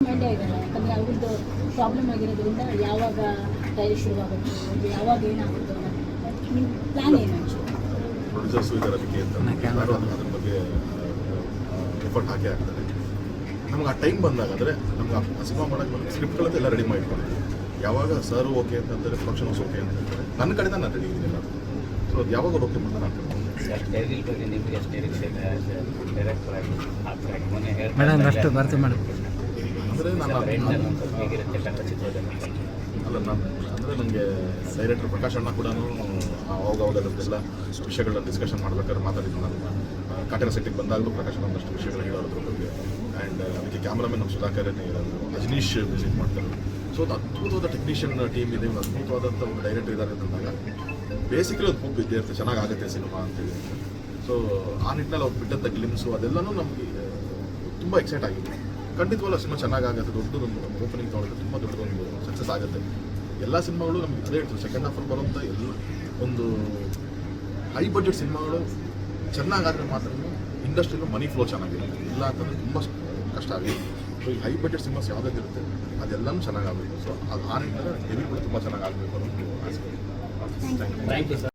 ಮಂಡ್ಯ ಇದೆಯಲ್ಲ, ಯಾಕಂದರೆ ಅವ್ರದ್ದು ಪ್ರಾಬ್ಲಮ್ ಆಗಿರೋದ್ರಿಂದ ಯಾವಾಗ ಟ್ರಯಲ್ ಶುರುವಾಗುತ್ತೆ, ಯಾವಾಗ ಏನಾಗುತ್ತೆ ನಿಮ್ಮ ಪ್ಲ್ಯಾನ್ ಏನು? ಪ್ರೊಡ್ಯೂಸರ್ಸು ಇದರ ಅದಕ್ಕೆ ಅಂತ ಅದ್ರ ಬಗ್ಗೆ ಎಫರ್ಟ್ ಹಾಕಿ ಆಗ್ತದೆ. ನಮ್ಗೆ ಆ ಟೈಮ್ ಬಂದಾಗ ಅಂದರೆ ನಮ್ಗೆ ಆ ಸಿನಿಮಾ ಮಾಡೋಕ್ಕೆ ಬಂದು ಸ್ಕ್ರಿಪ್ಟ್ಗಳಂತ ಎಲ್ಲ ರೆಡಿ ಮಾಡಿಕೊಂಡು ಯಾವಾಗ ಸರ್ ಓಕೆ ಅಂತಂದರೆ ಪ್ರೊಡಕ್ಷನ್ ಹೌಸ್ ಓಕೆ ಅಂತ ಹೇಳ್ತಾರೆ, ನನ್ನ ಕಡೆಯಿಂದ ನಾನು ರೆಡಿ ಇದ್ದೀನಿ. ಸೊ ಅದು ಯಾವಾಗ ಓಕೆ ಮಾಡ್ತಾ ನಾನು ಮೇಡಮ್ ಅಷ್ಟು ಬರ್ತು ಮೇಡಮ್ ಅಂದರೆ ನಾನು ಅಲ್ಲ ನಾನು ಅಂದರೆ ನನಗೆ ಡೈರೆಕ್ಟರ್ ಪ್ರಕಾಶ್ ಅಣ್ಣ ಕೂಡ ಅವಾಗ ಅದರದ್ದೆಲ್ಲ ವಿಷಯಗಳನ್ನ ಡಿಸ್ಕಷನ್ ಮಾಡ್ಬೇಕಾದ್ರೆ ಮಾತಾಡಿದ್ದು. ನಾನು ಕಾಟೇರ ಸೆಟ್ಟಿಗೆ ಬಂದಾಗಲೂ ಪ್ರಕಾಶ್ ಅಣ್ಣ ಒಂದಷ್ಟು ವಿಷಯಗಳು ಹೇಳೋದ್ರ ಬಗ್ಗೆ. ಆ್ಯಂಡ್ ಅದಕ್ಕೆ ಕ್ಯಾಮ್ರಾಮನ್ ನಮ್ಮ ಸುಧಾಕರನೇ ಇರೋದು, ಅಜನೀಶ್ ವಿಸಿಟ್ ಮಾಡ್ತಾರೆ. ಸೊ ಅದು ಅದ್ಭುತವಾದ ಟೆಕ್ನಿಷಿಯನ್ ಟೀಮ್ ಇದೆ, ಒಂದು ಅದ್ಭುತವಾದಂಥ ಒಂದು ಡೈರೆಕ್ಟರ್ ಇದ್ದಾರೆ ಅಂತಂದಾಗ ಬೇಸಿಕಲಿ ಒಂದು ಹೋಪ್ ಇದ್ದೇ ಇರುತ್ತೆ, ಚೆನ್ನಾಗಾಗುತ್ತೆ ಸಿನಿಮಾ ಅಂತೇಳಿ. ಸೊ ಆ ನಿಟ್ಟಿನಲ್ಲಿ ಅವ್ರು ಬಿಟ್ಟಂಥ ಗ್ಲಿಮ್ಸು ಅದೆಲ್ಲನೂ ನಮಗೆ ತುಂಬ ಎಕ್ಸೈಟ್ ಆಗಿದೆ. ಖಂಡಿತವಲ್ಲ ಸಿನಿಮಾ ಚೆನ್ನಾಗಾಗುತ್ತೆ, ದೊಡ್ಡದೊಂದು ಓಪನಿಂಗ್ ತೊಗೊಳ್ಳೋದು ತುಂಬ ದೊಡ್ಡದೊಂದು ಸಕ್ಸಸ್ ಆಗುತ್ತೆ. ಎಲ್ಲ ಸಿನಿಮಾಗಳು ನಮಗೆ ಅದೇ ಹೇಳ್ತೀವಿ, ಸೆಕೆಂಡ್ ಹಾಫಲ್ಲಿ ಬರುವಂಥ ಎಲ್ಲ ಒಂದು ಹೈ ಬಡ್ಜೆಟ್ ಸಿನಿಮಾಗಳು ಚೆನ್ನಾಗಾದರೆ ಮಾತ್ರ ಇಂಡಸ್ಟ್ರಿಯಲ್ಲೂ ಮನಿ ಫ್ಲೋ ಚೆನ್ನಾಗಿರುತ್ತೆ, ಇಲ್ಲ ಅಂತಂದರೆ ತುಂಬ ಕಷ್ಟ ಆಗಿದೆ. ಸೊ ಈ ಹೈ ಬಡ್ಜೆಟ್ ಸಿನಿಮಾಸ್ ಯಾವುದಿರುತ್ತೆ ಅದೆಲ್ಲನೂ ಚೆನ್ನಾಗಾಗಬೇಕು. ಸೊ ಅದು ಆ ನಿಟ್ಟಿನಲ್ಲಿ ಡೆಬ್ಯೂ ಕೂಡ ತುಂಬ ಚೆನ್ನಾಗಾಗಬೇಕು ಅನ್ನೋದು ಆಸೆ. Thank you sir.